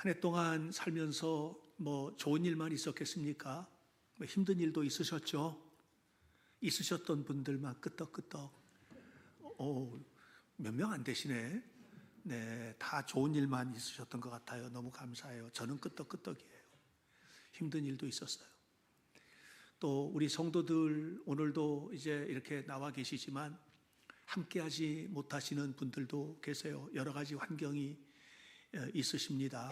한 해 동안 살면서 뭐 좋은 일만 있었겠습니까? 뭐 힘든 일도 있으셨죠? 있으셨던 분들만 끄떡끄떡. 몇 명 안 되시네. 네, 다 좋은 일만 있으셨던 것 같아요. 너무 감사해요. 저는 끄떡끄떡이에요. 힘든 일도 있었어요. 또 우리 성도들 오늘도 이제 이렇게 나와 계시지만 함께하지 못하시는 분들도 계세요. 여러 가지 환경이 있으십니다.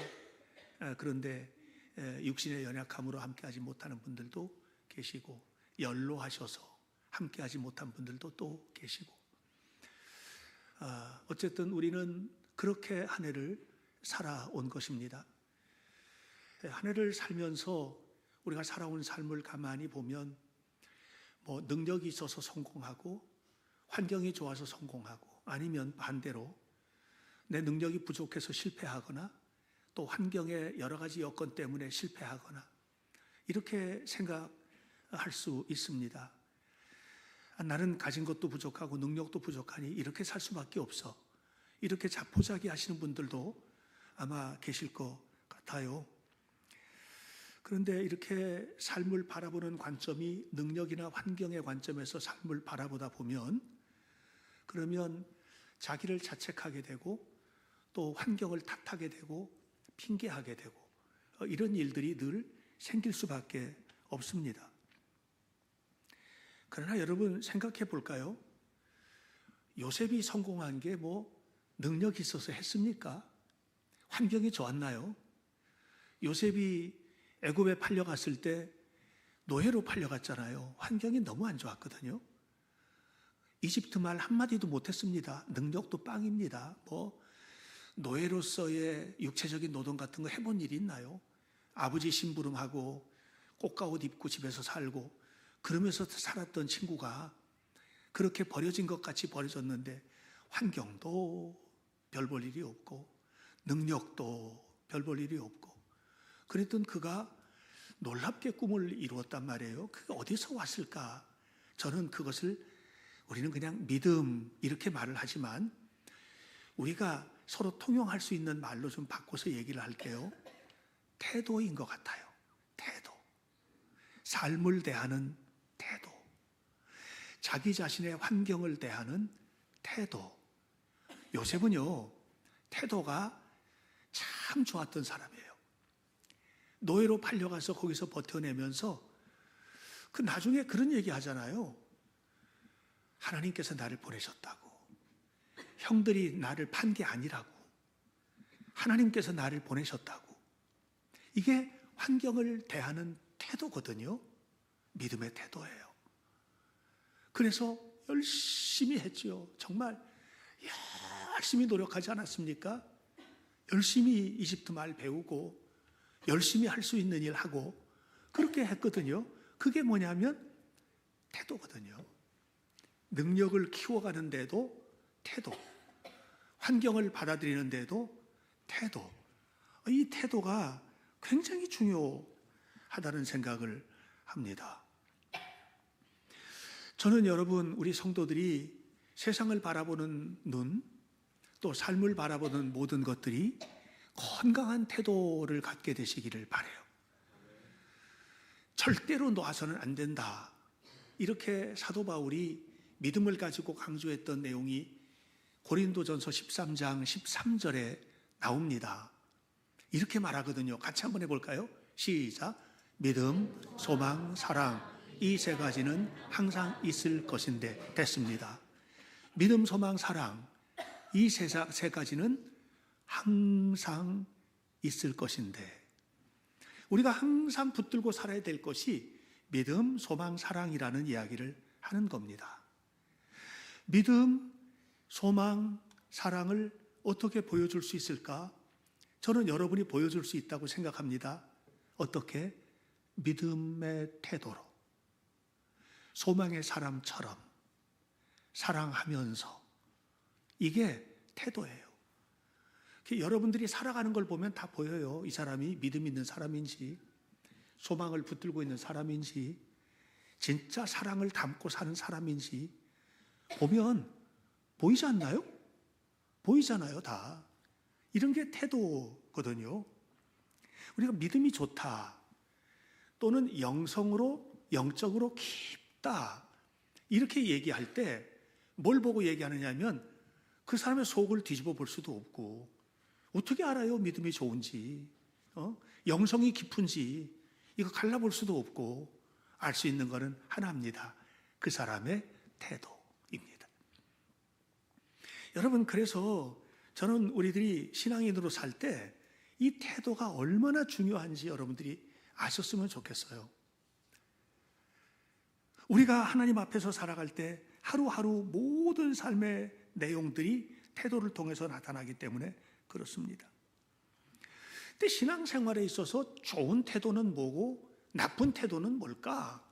그런데 육신의 연약함으로 함께하지 못하는 분들도 계시고, 연로하셔서 함께하지 못한 분들도 또 계시고, 어쨌든 우리는 그렇게 한 해를 살아온 것입니다. 한 해를 살면서 우리가 살아온 삶을 가만히 보면 뭐 능력이 있어서 성공하고 환경이 좋아서 성공하고, 아니면 반대로 내 능력이 부족해서 실패하거나 또 환경의 여러 가지 여건 때문에 실패하거나, 이렇게 생각할 수 있습니다. 나는 가진 것도 부족하고 능력도 부족하니 이렇게 살 수밖에 없어, 이렇게 자포자기 하시는 분들도 아마 계실 것 같아요. 그런데 이렇게 삶을 바라보는 관점이 능력이나 환경의 관점에서 삶을 바라보다 보면, 그러면 자기를 자책하게 되고 또 환경을 탓하게 되고 핑계하게 되고, 이런 일들이 늘 생길 수밖에 없습니다. 그러나 여러분 생각해 볼까요? 요셉이 성공한 게 뭐 능력이 있어서 했습니까? 환경이 좋았나요? 요셉이 애굽에 팔려갔을 때 노예로 팔려갔잖아요. 환경이 너무 안 좋았거든요. 이집트 말 한마디도 못했습니다. 능력도 빵입니다. 뭐 노예로서의 육체적인 노동 같은 거 해본 일이 있나요? 아버지 심부름하고 꽃가옷 입고 집에서 살고 그러면서 살았던 친구가 그렇게 버려진 것 같이 버려졌는데, 환경도 별 볼 일이 없고 능력도 별 볼 일이 없고, 그랬던 그가 놀랍게 꿈을 이루었단 말이에요. 그게 어디서 왔을까? 저는 그것을 우리는 그냥 믿음 이렇게 말을 하지만, 우리가 서로 통용할 수 있는 말로 좀 바꿔서 얘기를 할게요. 태도인 것 같아요. 태도. 삶을 대하는 태도. 자기 자신의 환경을 대하는 태도. 요셉은요, 태도가 참 좋았던 사람이에요. 노예로 팔려가서 거기서 버텨내면서 그 나중에 그런 얘기 하잖아요. 하나님께서 나를 보내셨다고. 형들이 나를 판 게 아니라고. 하나님께서 나를 보내셨다고. 이게 환경을 대하는 태도거든요. 믿음의 태도예요. 그래서 열심히 했죠. 정말 열심히 노력하지 않았습니까? 열심히 이집트 말 배우고 열심히 할 수 있는 일 하고 그렇게 했거든요. 그게 뭐냐면 태도거든요. 능력을 키워가는데도 태도, 환경을 받아들이는데도 태도, 이 태도가 굉장히 중요하다는 생각을 합니다. 저는 여러분, 우리 성도들이 세상을 바라보는 눈, 또 삶을 바라보는 모든 것들이 건강한 태도를 갖게 되시기를 바라요. 절대로 놓아서는 안 된다, 이렇게 사도 바울이 믿음을 가지고 강조했던 내용이 고린도전서 13장 13절에 나옵니다. 이렇게 말하거든요. 같이 한번 해볼까요? 시작. 믿음, 소망, 사랑, 이 세 가지는 항상 있을 것인데. 됐습니다. 믿음, 소망, 사랑, 이 세 가지는 항상 있을 것인데, 우리가 항상 붙들고 살아야 될 것이 믿음, 소망, 사랑이라는 이야기를 하는 겁니다. 믿음, 소망, 사랑을 어떻게 보여줄 수 있을까? 저는 여러분이 보여줄 수 있다고 생각합니다. 어떻게? 믿음의 태도로, 소망의 사람처럼 사랑하면서. 이게 태도예요. 여러분들이 살아가는 걸 보면 다 보여요. 이 사람이 믿음 있는 사람인지, 소망을 붙들고 있는 사람인지, 진짜 사랑을 담고 사는 사람인지 보면 보이지 않나요? 보이잖아요, 다. 이런 게 태도거든요. 우리가 믿음이 좋다 또는 영적으로 깊다 이렇게 얘기할 때 뭘 보고 얘기하느냐면 그 사람의 속을 뒤집어 볼 수도 없고 어떻게 알아요 믿음이 좋은지 영성이 깊은지 이거 갈라볼 수도 없고 알 수 있는 것은 하나입니다. 그 사람의 태도입니다. 여러분 그래서 저는 우리들이 신앙인으로 살 때 이 태도가 얼마나 중요한지 여러분들이 아셨으면 좋겠어요. 우리가 하나님 앞에서 살아갈 때 하루하루 모든 삶의 내용들이 태도를 통해서 나타나기 때문에 그렇습니다. 근데 신앙생활에 있어서 좋은 태도는 뭐고 나쁜 태도는 뭘까?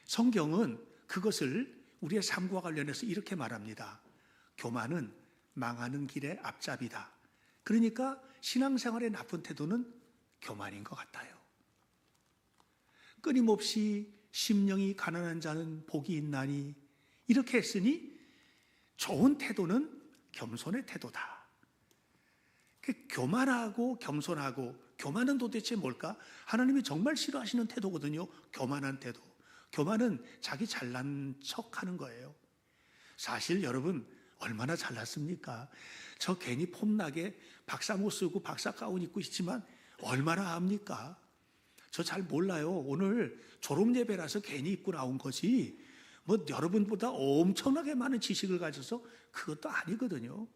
성경은 그것을 우리의 삶과 관련해서 이렇게 말합니다. 교만은 망하는 길의 앞잡이다. 그러니까 신앙생활의 나쁜 태도는 교만인 것 같아요. 끊임없이 심령이 가난한 자는 복이 있나니 이렇게 했으니 좋은 태도는 겸손의 태도다. 교만하고 겸손하고 교만은 도대체 뭘까? 하나님이 정말 싫어하시는 태도거든요. 교만한 태도. 교만은 자기 잘난 척하는 거예요. 사실 여러분 얼마나 잘났습니까? 저 괜히 폼나게 박사모 쓰고 박사 가운 입고 있지만 얼마나 압니까? 저 잘 몰라요. 오늘 졸업 예배라서 괜히 입고 나온 거지. 뭐 여러분보다 엄청나게 많은 지식을 가져서 그것도 아니거든요.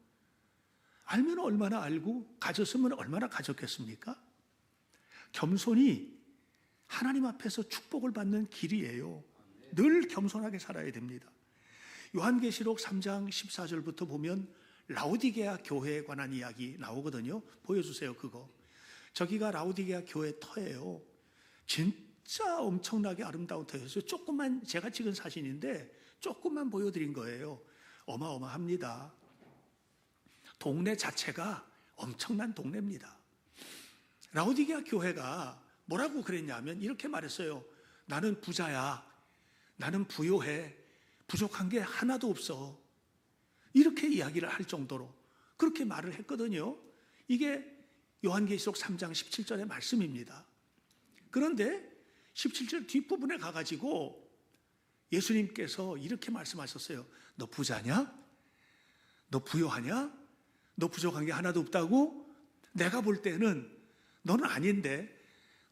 알면 얼마나 알고 가졌으면 얼마나 가졌겠습니까? 겸손이 하나님 앞에서 축복을 받는 길이에요. 늘 겸손하게 살아야 됩니다. 요한계시록 3장 14절부터 보면 라오디게아 교회에 관한 이야기 나오거든요. 보여주세요 그거. 저기가 라오디게아 교회 터예요. 진짜 엄청나게 아름다운 터였어요. 조금만 제가 찍은 사진인데 조금만 보여드린 거예요. 어마어마합니다. 동네 자체가 엄청난 동네입니다. 라오디게아 교회가 뭐라고 그랬냐면 이렇게 말했어요. 나는 부자야. 나는 부요해. 부족한 게 하나도 없어. 이렇게 이야기를 할 정도로 그렇게 말을 했거든요. 이게 요한계시록 3장 17절의 말씀입니다. 그런데 17절 뒷부분에 가가지고 예수님께서 이렇게 말씀하셨어요. 너 부자냐? 너 부요하냐? 너 부족한 게 하나도 없다고? 내가 볼 때는 너는 아닌데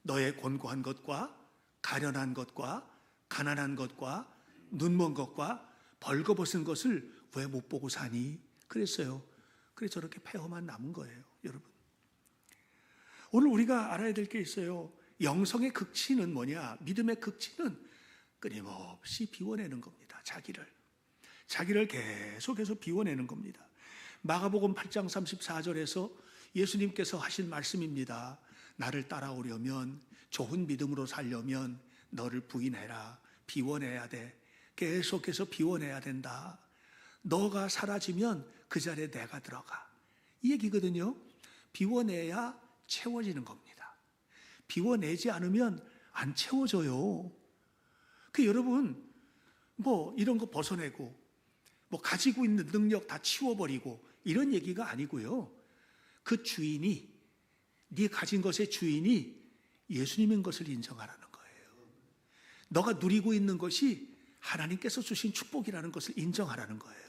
너의 곤고한 것과 가련한 것과 가난한 것과 눈먼 것과 벌거벗은 것을 왜 못 보고 사니? 그랬어요. 그래서 저렇게 폐허만 남은 거예요, 여러분. 오늘 우리가 알아야 될 게 있어요. 영성의 극치는 뭐냐? 믿음의 극치는 끊임없이 비워내는 겁니다. 자기를 계속해서 비워내는 겁니다. 마가복음 8장 34절에서 예수님께서 하신 말씀입니다. 나를 따라오려면 좋은 믿음으로 살려면 너를 부인해라. 비워내야 돼. 계속해서 비워내야 된다. 너가 사라지면 그 자리에 내가 들어가. 이 얘기거든요. 비워내야 채워지는 겁니다. 비워내지 않으면 안 채워져요. 여러분 뭐 이런 거 벗어내고 뭐 가지고 있는 능력 다 치워버리고 이런 얘기가 아니고요. 그 주인이 네 가진 것의 주인이 예수님인 것을 인정하라는 거예요. 너가 누리고 있는 것이 하나님께서 주신 축복이라는 것을 인정하라는 거예요.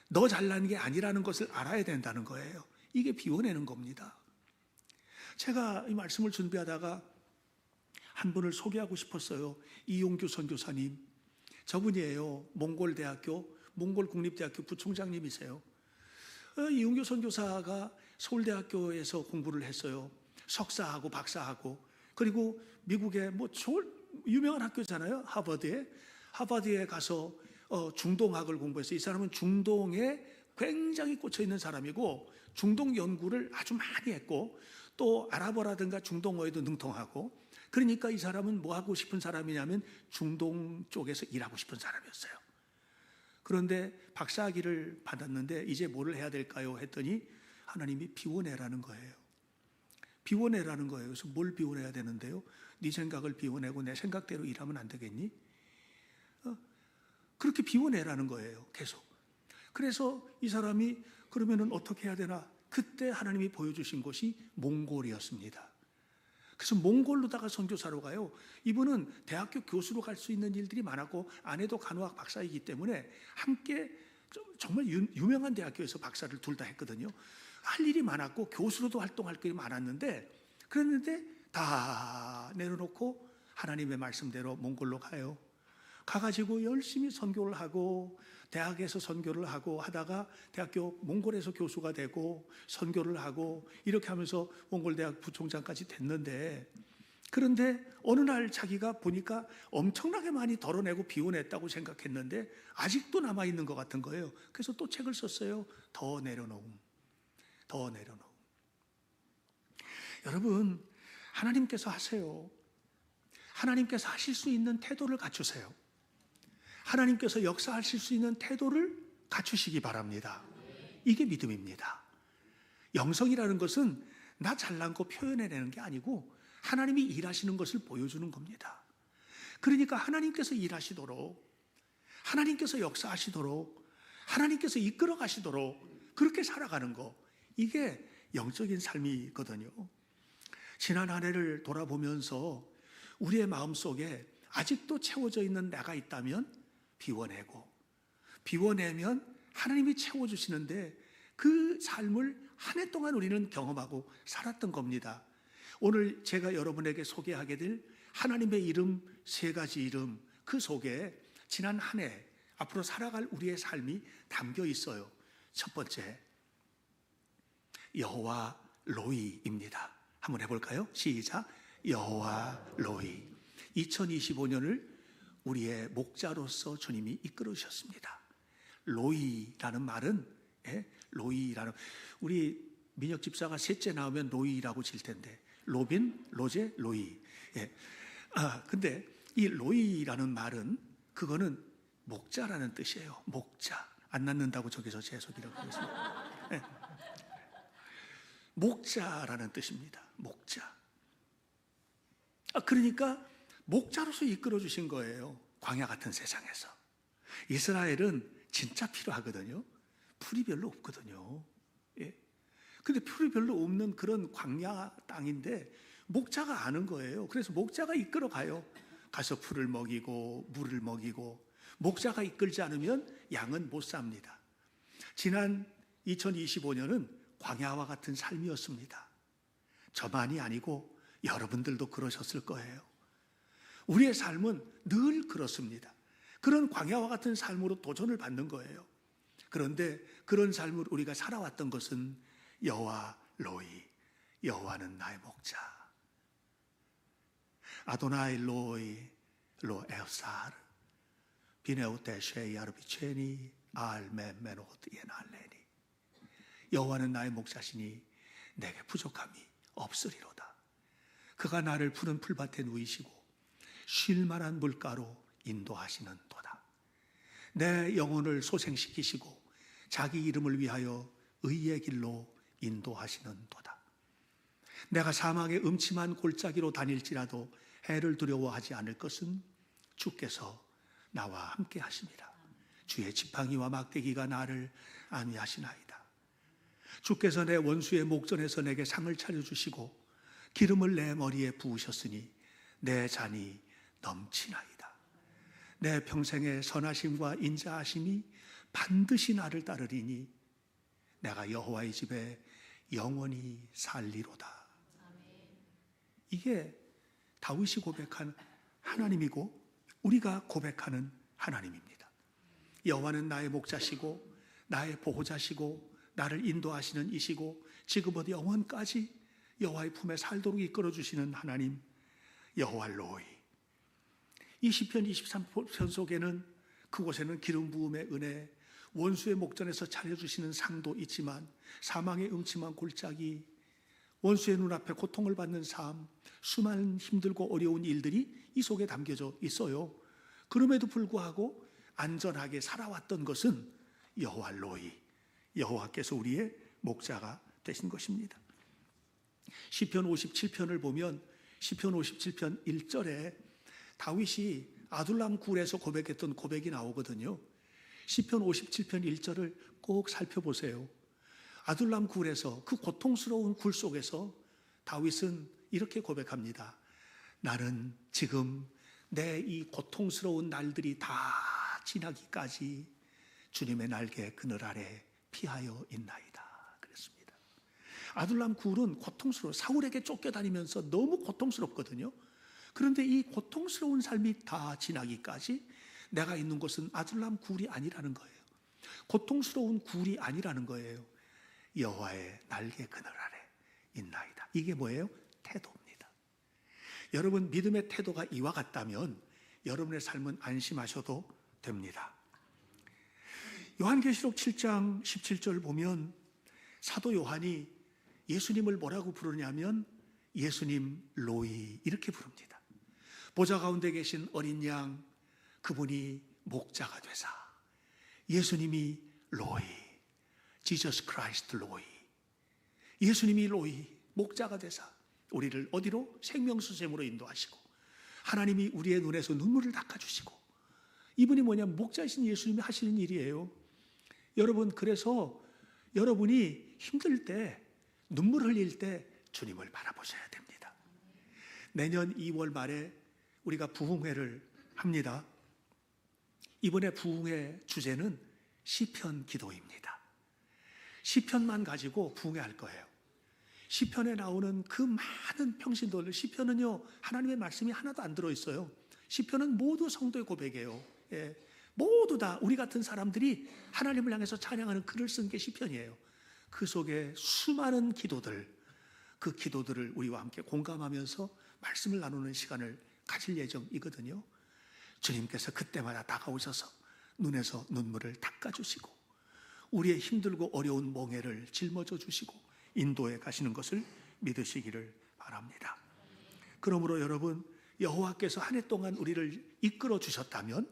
너 잘난 게 아니라는 것을 알아야 된다는 거예요. 이게 비워내는 겁니다. 제가 이 말씀을 준비하다가 한 분을 소개하고 싶었어요. 이용규 선교사님. 저분이에요. 몽골국립대학교 부총장님이세요. 이용규 선교사가 서울대학교에서 공부를 했어요. 석사하고 박사하고. 그리고 미국의 유명한 학교잖아요. 하버드에 가서 중동학을 공부했어요. 이 사람은 중동에 굉장히 꽂혀 있는 사람이고 중동 연구를 아주 많이 했고 또 아랍어라든가 중동어에도 능통하고 그러니까 이 사람은 뭐 하고 싶은 사람이냐면 중동 쪽에서 일하고 싶은 사람이었어요. 그런데 박사학위를 받았는데 이제 뭐를 해야 될까요? 했더니 하나님이 비워내라는 거예요. 비워내라는 거예요. 그래서 뭘 비워내야 되는데요? 네 생각을 비워내고 내 생각대로 일하면 안 되겠니? 그렇게 비워내라는 거예요. 계속. 그래서 이 사람이 그러면은 어떻게 해야 되나? 그때 하나님이 보여주신 것이 몽골이었습니다. 그래서 몽골로다가 선교사로 가요. 이분은 대학교 교수로 갈 수 있는 일들이 많았고 아내도 간호학 박사이기 때문에 함께 정말 유명한 대학교에서 박사를 둘 다 했거든요. 할 일이 많았고 교수로도 활동할 일이 많았는데 그랬는데 다 내려놓고 하나님의 말씀대로 몽골로 가요. 가가지고 열심히 선교를 하고 대학에서 선교를 하고 하다가 대학교 몽골에서 교수가 되고 선교를 하고 이렇게 하면서 몽골대학 부총장까지 됐는데 그런데 어느 날 자기가 보니까 엄청나게 많이 덜어내고 비워냈다고 생각했는데 아직도 남아있는 것 같은 거예요. 그래서 또 책을 썼어요. 더 내려놓음. 더 내려놓음. 여러분, 하나님께서 하세요. 하나님께서 하실 수 있는 태도를 갖추세요. 하나님께서 역사하실 수 있는 태도를 갖추시기 바랍니다. 이게 믿음입니다. 영성이라는 것은 나 잘난 거 표현해내는 게 아니고 하나님이 일하시는 것을 보여주는 겁니다. 그러니까 하나님께서 일하시도록, 하나님께서 역사하시도록, 하나님께서 이끌어 가시도록 그렇게 살아가는 거, 이게 영적인 삶이거든요. 지난 한 해를 돌아보면서 우리의 마음속에 아직도 채워져 있는 내가 있다면 비워내고, 비워내면 하나님이 채워주시는데 그 삶을 한 해 동안 우리는 경험하고 살았던 겁니다. 오늘 제가 여러분에게 소개하게 될 하나님의 이름, 세 가지 이름, 그 속에 지난 한 해 앞으로 살아갈 우리의 삶이 담겨 있어요. 첫 번째, 여호와 로이입니다. 한번 해볼까요? 시작. 여호와 로이. 2025년을 우리의 목자로서 주님이 이끌어 주셨습니다. 로이라는 말은, 로이라는, 우리 민혁 집사가 셋째 나오면 로이라고 질 텐데 로빈, 로제, 로이. 근데 이 로이라는 말은 그거는 목자라는 뜻이에요. 목자. 안 낳는다고 저기서 제 소개를 하겠습니다. 목자라는 뜻입니다. 목자. 그러니까 목자로서 이끌어 주신 거예요. 광야 같은 세상에서. 이스라엘은 진짜 필요하거든요. 풀이 별로 없거든요. 근데 풀이 별로 없는 그런 광야 땅인데 목자가 아는 거예요. 그래서 목자가 이끌어 가요. 가서 풀을 먹이고 물을 먹이고. 목자가 이끌지 않으면 양은 못 삽니다. 지난 2025년은 광야와 같은 삶이었습니다. 저만이 아니고 여러분들도 그러셨을 거예요. 우리의 삶은 늘 그렇습니다. 그런 광야와 같은 삶으로 도전을 받는 거예요. 그런데 그런 삶을 우리가 살아왔던 것은 여호와 로이, 여호와는 나의 목자. 아도나이 로이 로 엘사르 비네오테 쉐이아르비체니 알메메노티에날레니. 여호와는 나의 목자시니 내게 부족함이 없으리로다. 그가 나를 푸른 풀밭에 누이시고 쉴 만한 물가로 인도하시는 도다. 내 영혼을 소생시키시고 자기 이름을 위하여 의의 길로 인도하시는 도다. 내가 사막의 음침한 골짜기로 다닐지라도 해를 두려워하지 않을 것은 주께서 나와 함께 하십니다. 주의 지팡이와 막대기가 나를 안위하시나이다. 주께서 내 원수의 목전에서 내게 상을 차려주시고 기름을 내 머리에 부으셨으니 내 잔이 넘치나이다. 내 평생의 선하심과 인자하심이 반드시 나를 따르리니 내가 여호와의 집에 영원히 살리로다. 이게 다윗이 고백한 하나님이고 우리가 고백하는 하나님입니다. 여호와는 나의 목자시고 나의 보호자시고 나를 인도하시는 이시고 지금부터 영원까지 여호와의 품에 살도록 이끌어 주시는 하나님, 여호와 로이. 이 시편 23편 속에는 그곳에는 기름 부음의 은혜, 원수의 목전에서 차려주시는 상도 있지만 사망의 음침한 골짜기, 원수의 눈앞에 고통을 받는 삶, 수많은 힘들고 어려운 일들이 이 속에 담겨져 있어요. 그럼에도 불구하고 안전하게 살아왔던 것은 여호와 로이, 여호와께서 우리의 목자가 되신 것입니다. 시편 57편을 보면 시편 57편 1절에 다윗이 아둘람 굴에서 고백했던 고백이 나오거든요. 시편 57편 1절을 꼭 살펴보세요. 아둘람 굴에서 그 고통스러운 굴 속에서 다윗은 이렇게 고백합니다. 나는 지금 내 이 고통스러운 날들이 다 지나기까지 주님의 날개 그늘 아래 피하여 있나이다 그랬습니다. 아둘람 굴은 고통스러워, 사울에게 쫓겨다니면서 너무 고통스럽거든요. 그런데 이 고통스러운 삶이 다 지나기까지 내가 있는 곳은 아둘람 굴이 아니라는 거예요. 고통스러운 굴이 아니라는 거예요. 여호와의 날개 그늘 아래 있나이다. 이게 뭐예요? 태도입니다. 여러분 믿음의 태도가 이와 같다면 여러분의 삶은 안심하셔도 됩니다. 요한계시록 7장 17절 보면 사도 요한이 예수님을 뭐라고 부르냐면 예수님 로이 이렇게 부릅니다. 보좌 가운데 계신 어린 양 그분이 목자가 되사 예수님이 로이, 지저스 크라이스트 로이, 예수님이 로이 목자가 되사 우리를 어디로? 생명수샘으로 인도하시고 하나님이 우리의 눈에서 눈물을 닦아주시고 이분이 뭐냐면 목자이신 예수님이 하시는 일이에요. 여러분 그래서 여러분이 힘들 때 눈물 흘릴 때 주님을 바라보셔야 됩니다. 내년 2월 말에 우리가 부흥회를 합니다. 이번에 부흥회 주제는 시편 기도입니다. 시편만 가지고 부흥회 할 거예요. 시편에 나오는 그 많은 평신도들, 시편은요 하나님의 말씀이 하나도 안 들어있어요. 시편은 모두 성도의 고백이에요. 예, 모두 다 우리 같은 사람들이 하나님을 향해서 찬양하는 글을 쓴 게 시편이에요. 그 속에 수많은 기도들, 그 기도들을 우리와 함께 공감하면서 말씀을 나누는 시간을 가질 예정이거든요. 주님께서 그때마다 다가오셔서 눈에서 눈물을 닦아주시고 우리의 힘들고 어려운 멍에를 짊어져 주시고 인도에 가시는 것을 믿으시기를 바랍니다. 그러므로 여러분 여호와께서 한 해 동안 우리를 이끌어 주셨다면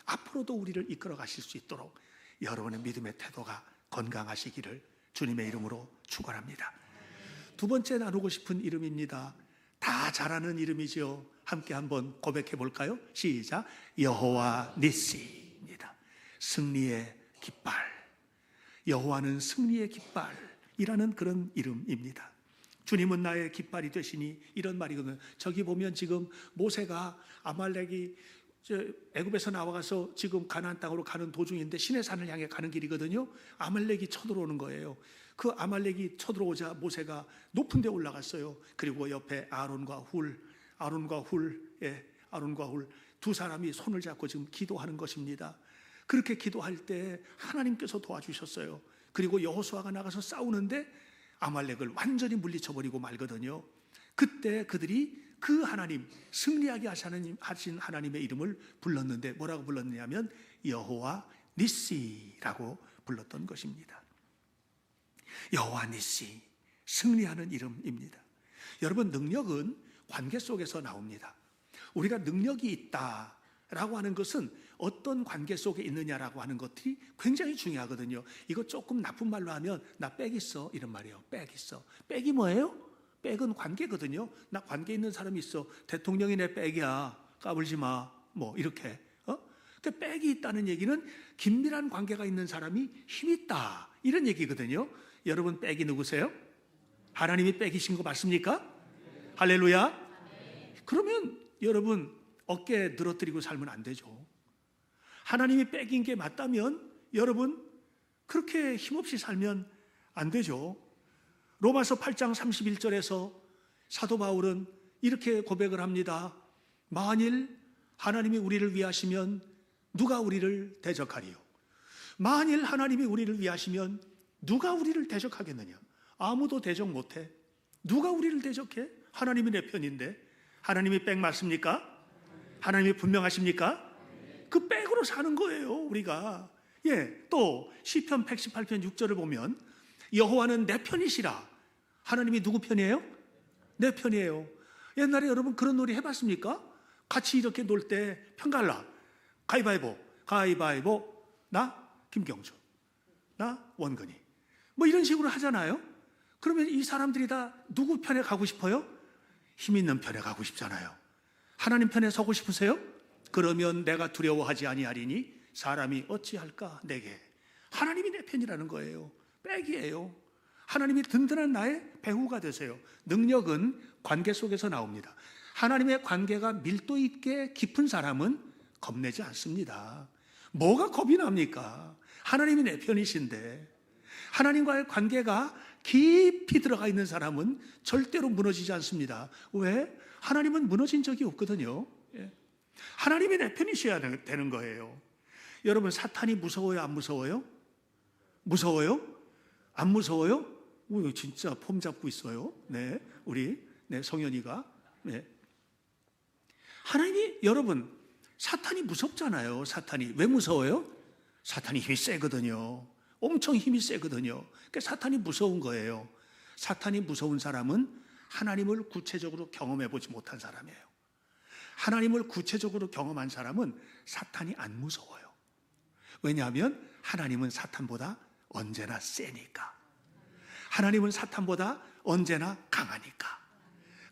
앞으로도 우리를 이끌어 가실 수 있도록 여러분의 믿음의 태도가 건강하시기를 주님의 이름으로 축원합니다. 두 번째 나누고 싶은 이름입니다. 다 잘하는 이름이죠. 함께 한번 고백해 볼까요? 시작. 여호와 니시입니다. 승리의 깃발. 여호와는 승리의 깃발이라는 그런 이름입니다. 주님은 나의 깃발이 되시니 이런 말이거든요. 저기 보면 지금 모세가 아말렉이 애굽에서 나와서 지금 가나안 땅으로 가는 도중인데 시내산을 향해 가는 길이거든요. 아말렉이 쳐들어오는 거예요. 그 아말렉이 쳐들어오자 모세가 높은 데 올라갔어요. 그리고 옆에 아론과 훌 두 사람이 손을 잡고 지금 기도하는 것입니다. 그렇게 기도할 때 하나님께서 도와주셨어요. 그리고 여호수아가 나가서 싸우는데 아말렉을 완전히 물리쳐버리고 말거든요. 그때 그들이 그 하나님, 승리하게 하신 하나님의 이름을 불렀는데 뭐라고 불렀느냐면 여호와 니시라고 불렀던 것입니다. 여호와 니시, 승리하는 이름입니다. 여러분 능력은 관계 속에서 나옵니다. 우리가 능력이 있다라고 하는 것은 어떤 관계 속에 있느냐라고 하는 것들이 굉장히 중요하거든요. 이거 조금 나쁜 말로 하면 나 빽 있어 이런 말이에요. 빽 있어. 빽이 뭐예요? 빽은 관계거든요. 나 관계 있는 사람이 있어. 대통령이 내 빽이야. 까불지 마. 뭐 이렇게. 그 빽이 있다는 얘기는 긴밀한 관계가 있는 사람이 힘이 있다 이런 얘기거든요. 여러분 빽이 누구세요? 하나님이 빽이신 거 맞습니까? 할렐루야. 그러면 여러분 어깨 늘어뜨리고 살면 안 되죠. 하나님이 빽인 게 맞다면 여러분 그렇게 힘없이 살면 안 되죠. 로마서 8장 31절에서 사도 바울은 이렇게 고백을 합니다. 만일 하나님이 우리를 위하시면 누가 우리를 대적하리요? 만일 하나님이 우리를 위하시면 누가 우리를 대적하겠느냐? 아무도 대적 못해. 누가 우리를 대적해? 하나님이 내 편인데. 하나님이 빽 맞습니까? 하나님이 분명하십니까? 그 빽으로 사는 거예요 우리가. 또 시편 118편 6절을 보면 여호와는 내 편이시라. 하나님이 누구 편이에요? 내 편이에요. 옛날에 여러분 그런 놀이 해봤습니까? 같이 이렇게 놀 때 편갈라. 가위바위보 나 김경주, 나 원근이 뭐 이런 식으로 하잖아요. 그러면 이 사람들이 다 누구 편에 가고 싶어요? 힘 있는 편에 가고 싶잖아요. 하나님 편에 서고 싶으세요? 그러면 내가 두려워하지 아니하리니 사람이 어찌할까 내게. 하나님이 내 편이라는 거예요. 빽이에요. 하나님이 든든한 나의 배후가 되세요. 능력은 관계 속에서 나옵니다. 하나님의 관계가 밀도 있게 깊은 사람은 겁내지 않습니다. 뭐가 겁이 납니까? 하나님이 내 편이신데. 하나님과의 관계가 깊이 들어가 있는 사람은 절대로 무너지지 않습니다. 왜? 하나님은 무너진 적이 없거든요. 하나님이 내 편이셔야 되는 거예요. 여러분, 사탄이 무서워요? 안 무서워요? 무서워요? 안 무서워요? 오, 진짜 폼 잡고 있어요. 네, 우리 성현이가. 네. 하나님이, 여러분, 사탄이 무섭잖아요. 사탄이 왜 무서워요? 사탄이 힘이 세거든요. 엄청 힘이 세거든요. 그러니까 사탄이 무서운 거예요. 사탄이 무서운 사람은 하나님을 구체적으로 경험해 보지 못한 사람이에요. 하나님을 구체적으로 경험한 사람은 사탄이 안 무서워요. 왜냐하면 하나님은 사탄보다 언제나 세니까. 하나님은 사탄보다 언제나 강하니까.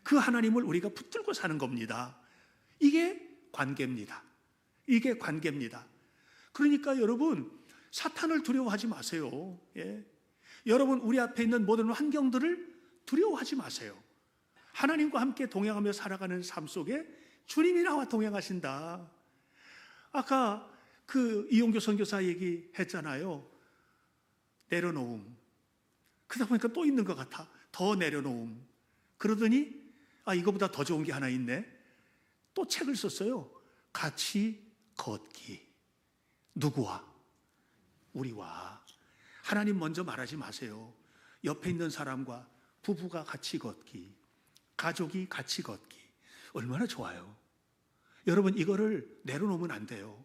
그 하나님을 우리가 붙들고 사는 겁니다. 이게 관계입니다. 이게 관계입니다. 그러니까 여러분, 사탄을 두려워하지 마세요. 여러분, 우리 앞에 있는 모든 환경들을 두려워하지 마세요. 하나님과 함께 동행하며 살아가는 삶 속에 주님이 나와 동행하신다. 아까 그 이용교 선교사 얘기했잖아요. 내려놓음. 그러다 보니까 또 있는 것 같아. 더 내려놓음. 그러더니 이거보다 더 좋은 게 하나 있네. 또 책을 썼어요. 같이 걷기. 누구와? 우리와. 하나님 먼저 말하지 마세요. 옆에 있는 사람과 부부가 같이 걷기, 가족이 같이 걷기. 얼마나 좋아요. 여러분, 이거를 내려놓으면 안 돼요.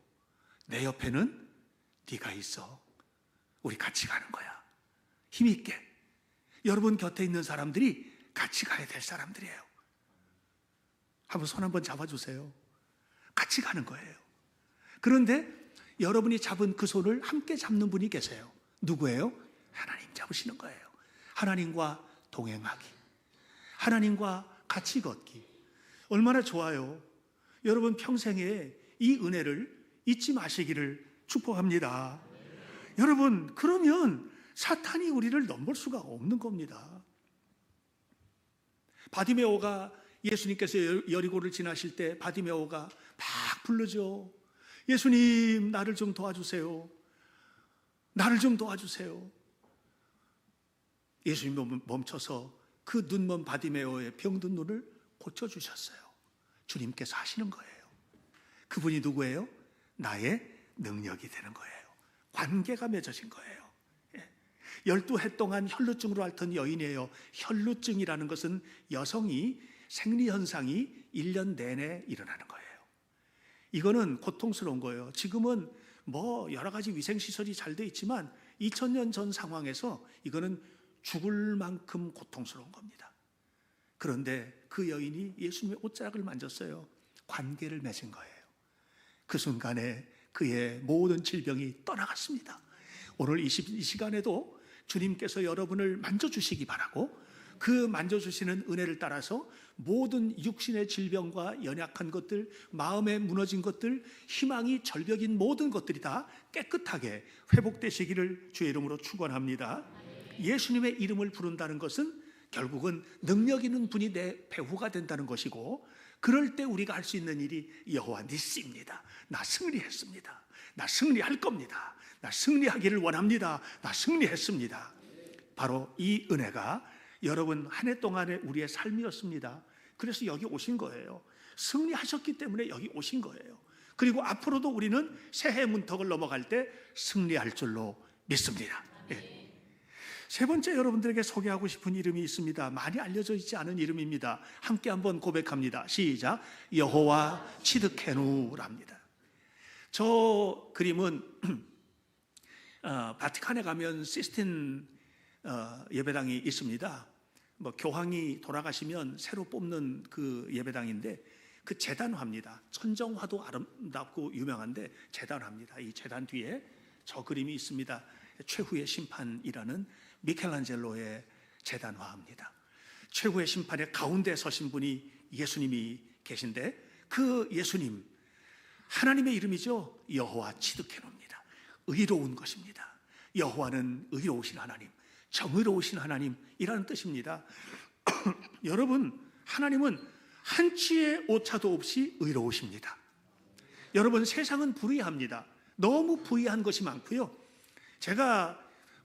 내 옆에는 네가 있어. 우리 같이 가는 거야. 힘있게. 여러분 곁에 있는 사람들이 같이 가야 될 사람들이에요. 한번 손 한번 잡아주세요. 같이 가는 거예요. 그런데 여러분이 잡은 그 손을 함께 잡는 분이 계세요. 누구예요? 하나님 잡으시는 거예요. 하나님과 동행하기, 하나님과 같이 걷기. 얼마나 좋아요. 여러분, 평생에 이 은혜를 잊지 마시기를 축복합니다. 여러분, 그러면 사탄이 우리를 넘볼 수가 없는 겁니다. 바디메오가, 예수님께서 여리고를 지나실 때 바디메오가 막 부르죠. 예수님, 나를 좀 도와주세요. 나를 좀 도와주세요. 예수님 멈춰서 그 눈먼 바디메오의 병든 눈을 고쳐주셨어요. 주님께서 하시는 거예요. 그분이 누구예요? 나의 능력이 되는 거예요. 관계가 맺어진 거예요. 12해 동안 혈루증으로 앓던 여인이에요. 혈루증이라는 것은 여성이 생리현상이 1년 내내 일어나는 거예요. 이거는 고통스러운 거예요. 지금은 뭐 여러 가지 위생시설이 잘 돼 있지만 2000년 전 상황에서 이거는 죽을 만큼 고통스러운 겁니다. 그런데 그 여인이 예수님의 옷자락을 만졌어요. 관계를 맺은 거예요. 그 순간에 그의 모든 질병이 떠나갔습니다. 오늘 이 시간에도 주님께서 여러분을 만져주시기 바라고, 그 만져주시는 은혜를 따라서 모든 육신의 질병과 연약한 것들, 마음에 무너진 것들, 희망이 절벽인 모든 것들이 다 깨끗하게 회복되시기를 주의 이름으로 축원합니다. 예수님의 이름을 부른다는 것은 결국은 능력 있는 분이 내 배후가 된다는 것이고, 그럴 때 우리가 할 수 있는 일이 여호와 니시입니다. 나 승리했습니다. 나 승리할 겁니다. 나 승리하기를 원합니다. 나 승리했습니다. 바로 이 은혜가 여러분 한 해 동안의 우리의 삶이었습니다. 그래서 여기 오신 거예요. 승리하셨기 때문에 여기 오신 거예요. 그리고 앞으로도 우리는 새해 문턱을 넘어갈 때 승리할 줄로 믿습니다. 세 번째, 여러분들에게 소개하고 싶은 이름이 있습니다. 많이 알려져 있지 않은 이름입니다. 함께 한번 고백합니다. 시작. 여호와 치드케누랍니다. 저 그림은 바티칸에 가면 시스틴 예배당이 있습니다. 뭐 교황이 돌아가시면 새로 뽑는 그 예배당인데, 그 제단화입니다. 천정화도 아름답고 유명한데 제단화입니다. 이 제단 뒤에 저 그림이 있습니다. 최후의 심판이라는 미켈란젤로의 제단화입니다. 최후의 심판의 가운데 서신 분이 예수님이 계신데, 그 예수님, 하나님의 이름이죠. 여호와 치드케노입니다. 의로운 것입니다. 여호와는 의로우신 하나님, 정의로우신 하나님이라는 뜻입니다. 여러분, 하나님은 한치의 오차도 없이 의로우십니다. 여러분, 세상은 불의합니다. 너무 불의한 것이 많고요. 제가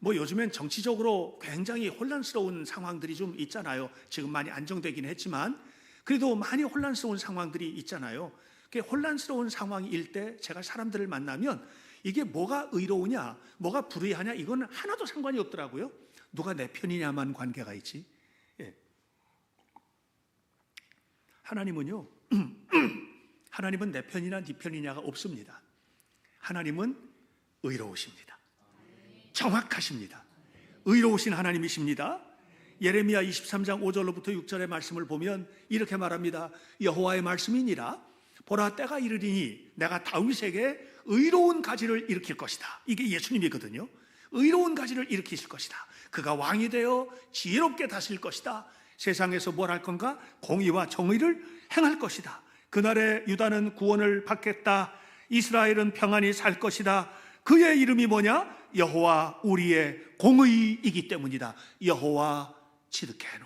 요즘엔 정치적으로 굉장히 혼란스러운 상황들이 좀 있잖아요. 지금 많이 안정되긴 했지만 그래도 많이 혼란스러운 상황들이 있잖아요. 혼란스러운 상황일 때 제가 사람들을 만나면 이게 뭐가 의로우냐, 뭐가 불의하냐, 이건 하나도 상관이 없더라고요. 누가 내 편이냐만 관계가 있지. 예. 하나님은요, 하나님은 내 편이나 네 편이냐가 없습니다. 하나님은 의로우십니다. 정확하십니다. 의로우신 하나님이십니다. 예레미야 23장 5절로부터 6절의 말씀을 보면 이렇게 말합니다. 여호와의 말씀이니라. 보라, 때가 이르리니 내가 다윗에게 의로운 가지를 일으킬 것이다. 이게 예수님이거든요. 의로운 가지를 일으키실 것이다. 그가 왕이 되어 지혜롭게 다스릴 것이다. 세상에서 뭘 할 건가? 공의와 정의를 행할 것이다. 그날에 유다는 구원을 받겠다. 이스라엘은 평안히 살 것이다. 그의 이름이 뭐냐? 여호와 우리의 공의이기 때문이다. 여호와 치드케노.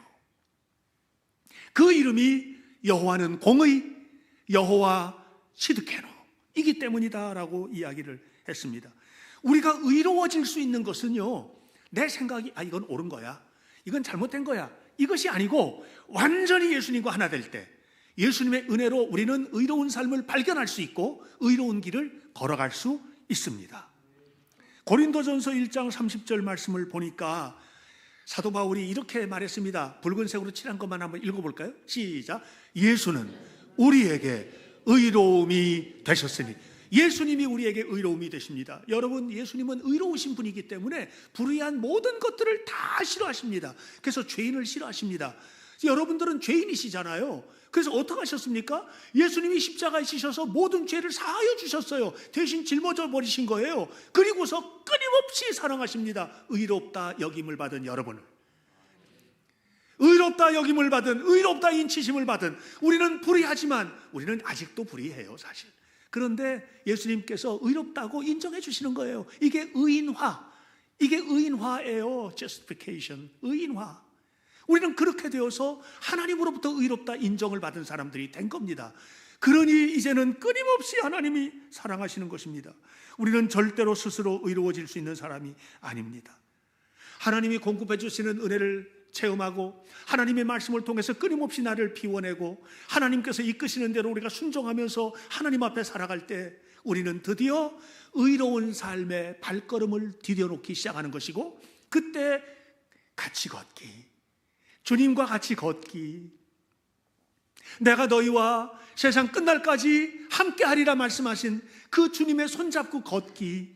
그 이름이 여호와는 공의, 여호와 치드케노이기 때문이다 라고 이야기를 했습니다. 우리가 의로워질 수 있는 것은요, 내 생각이 이건 옳은 거야, 이건 잘못된 거야, 이것이 아니고 완전히 예수님과 하나 될 때 예수님의 은혜로 우리는 의로운 삶을 발견할 수 있고 의로운 길을 걸어갈 수 있습니다. 고린도전서 1장 30절 말씀을 보니까 사도 바울이 이렇게 말했습니다. 붉은색으로 칠한 것만 한번 읽어볼까요? 시작. 예수는 우리에게 의로움이 되셨으니. 예수님이 우리에게 의로움이 되십니다. 여러분, 예수님은 의로우신 분이기 때문에 불의한 모든 것들을 다 싫어하십니다. 그래서 죄인을 싫어하십니다. 여러분들은 죄인이시잖아요. 그래서 어떻게 하셨습니까? 예수님이 십자가에 지셔서 모든 죄를 사하여 주셨어요. 대신 짊어져 버리신 거예요. 그리고서 끊임없이 사랑하십니다. 의롭다 여김을 받은 여러분을, 의롭다 여김을 받은, 의롭다 인치심을 받은, 우리는 불의하지만 우리는 아직도 불의해요, 사실. 그런데 예수님께서 의롭다고 인정해 주시는 거예요. 이게 의인화, 이게 의인화예요. justification, 의인화. 우리는 그렇게 되어서 하나님으로부터 의롭다 인정을 받은 사람들이 된 겁니다. 그러니 이제는 끊임없이 하나님이 사랑하시는 것입니다. 우리는 절대로 스스로 의로워질 수 있는 사람이 아닙니다. 하나님이 공급해 주시는 은혜를 체험하고 하나님의 말씀을 통해서 끊임없이 나를 비워내고 하나님께서 이끄시는 대로 우리가 순종하면서 하나님 앞에 살아갈 때 우리는 드디어 의로운 삶의 발걸음을 디뎌놓기 시작하는 것이고, 그때 같이 걷기, 주님과 같이 걷기, 내가 너희와 세상 끝날까지 함께하리라 말씀하신 그 주님의 손잡고 걷기,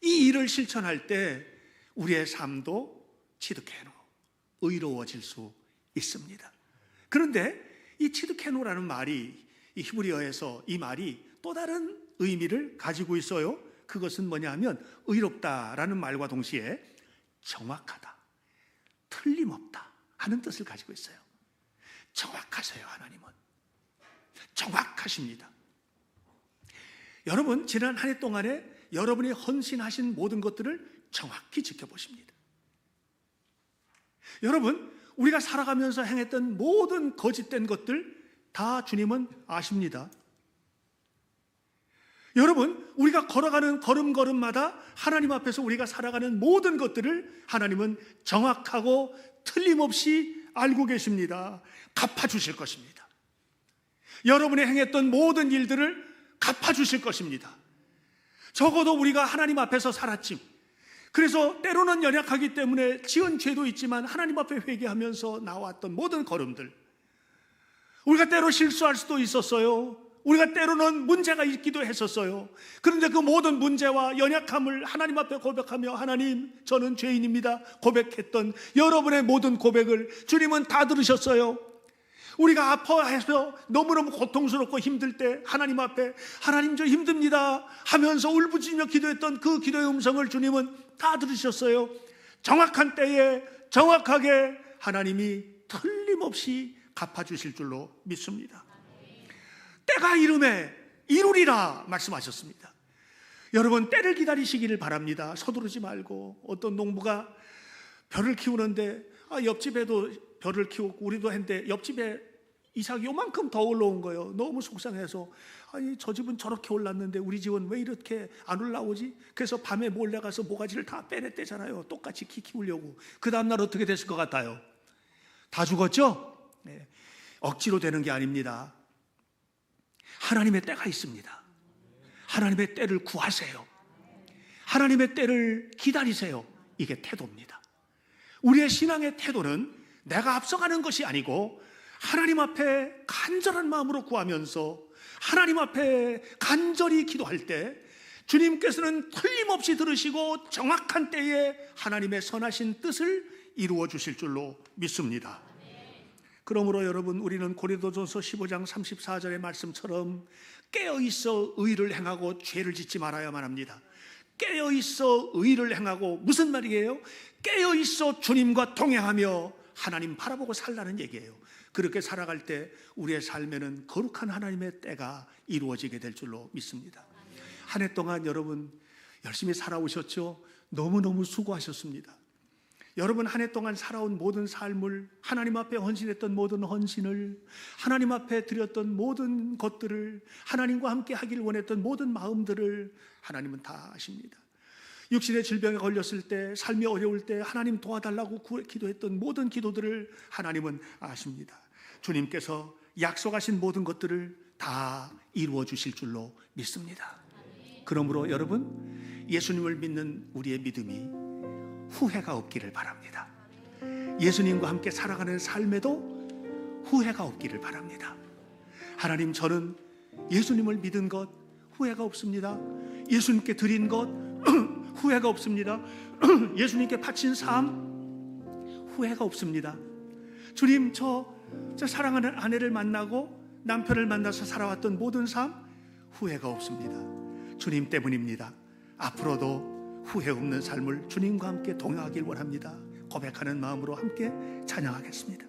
이 일을 실천할 때 우리의 삶도 치드케노, 의로워질 수 있습니다. 그런데 이 치드케노라는 말이, 이 히브리어에서 이 말이 또 다른 의미를 가지고 있어요. 그것은 뭐냐 하면 의롭다라는 말과 동시에 정확하다, 틀림없다 하는 뜻을 가지고 있어요. 정확하세요. 하나님은 정확하십니다. 여러분, 지난 한 해 동안에 여러분이 헌신하신 모든 것들을 정확히 지켜보십니다. 여러분, 우리가 살아가면서 행했던 모든 거짓된 것들 다 주님은 아십니다. 여러분, 우리가 걸어가는 걸음걸음마다 하나님 앞에서 우리가 살아가는 모든 것들을 하나님은 정확하고 틀림없이 알고 계십니다. 갚아주실 것입니다. 여러분이 행했던 모든 일들을 갚아주실 것입니다. 적어도 우리가 하나님 앞에서 살았지, 그래서 때로는 연약하기 때문에 지은 죄도 있지만 하나님 앞에 회개하면서 나왔던 모든 걸음들, 우리가 때로 실수할 수도 있었어요. 우리가 때로는 문제가 있기도 했었어요. 그런데 그 모든 문제와 연약함을 하나님 앞에 고백하며, 하나님, 저는 죄인입니다 고백했던 여러분의 모든 고백을 주님은 다 들으셨어요. 우리가 아파해서 너무너무 고통스럽고 힘들 때 하나님 앞에, 하나님 저 힘듭니다 하면서 울부짖으며 기도했던 그 기도의 음성을 주님은 다 들으셨어요. 정확한 때에 정확하게 하나님이 틀림없이 갚아주실 줄로 믿습니다. 때가 이름에 이루리라 말씀하셨습니다. 여러분, 때를 기다리시기를 바랍니다. 서두르지 말고. 어떤 농부가 벼를 키우는데 옆집에도 벼를 키우고 우리도 했는데 옆집에 이삭이 요만큼 더 올라온 거예요. 너무 속상해서 아니 저 집은 저렇게 올랐는데 우리 집은 왜 이렇게 안 올라오지? 그래서 밤에 몰래 가서 모가지를 다 빼냈대잖아요. 똑같이 키 키우려고. 그 다음날 어떻게 됐을 것 같아요? 다 죽었죠? 네. 억지로 되는 게 아닙니다. 하나님의 때가 있습니다. 하나님의 때를 구하세요. 하나님의 때를 기다리세요. 이게 태도입니다. 우리의 신앙의 태도는 내가 앞서가는 것이 아니고 하나님 앞에 간절한 마음으로 구하면서 하나님 앞에 간절히 기도할 때 주님께서는 틀림없이 들으시고 정확한 때에 하나님의 선하신 뜻을 이루어 주실 줄로 믿습니다. 그러므로 여러분, 우리는 고린도전서 15장 34절의 말씀처럼 깨어있어 의를 행하고 죄를 짓지 말아야만 합니다. 깨어있어 의를 행하고, 무슨 말이에요? 깨어있어 주님과 동행하며 하나님 바라보고 살라는 얘기예요. 그렇게 살아갈 때 우리의 삶에는 거룩한 하나님의 때가 이루어지게 될 줄로 믿습니다. 한 해 동안 여러분 열심히 살아오셨죠? 너무너무 수고하셨습니다. 여러분 한 해 동안 살아온 모든 삶을, 하나님 앞에 헌신했던 모든 헌신을, 하나님 앞에 드렸던 모든 것들을, 하나님과 함께 하기를 원했던 모든 마음들을 하나님은 다 아십니다. 육신의 질병에 걸렸을 때, 삶이 어려울 때 하나님 도와달라고 기도했던 모든 기도들을 하나님은 아십니다. 주님께서 약속하신 모든 것들을 다 이루어 주실 줄로 믿습니다. 그러므로 여러분, 예수님을 믿는 우리의 믿음이 후회가 없기를 바랍니다. 예수님과 함께 살아가는 삶에도 후회가 없기를 바랍니다. 하나님, 저는 예수님을 믿은 것 후회가 없습니다. 예수님께 드린 것 후회가 없습니다. 예수님께 바친 삶 후회가 없습니다. 주님, 저 사랑하는 아내를 만나고 남편을 만나서 살아왔던 모든 삶 후회가 없습니다. 주님 때문입니다. 앞으로도 후회 없는 삶을 주님과 함께 동행하길 원합니다. 고백하는 마음으로 함께 찬양하겠습니다.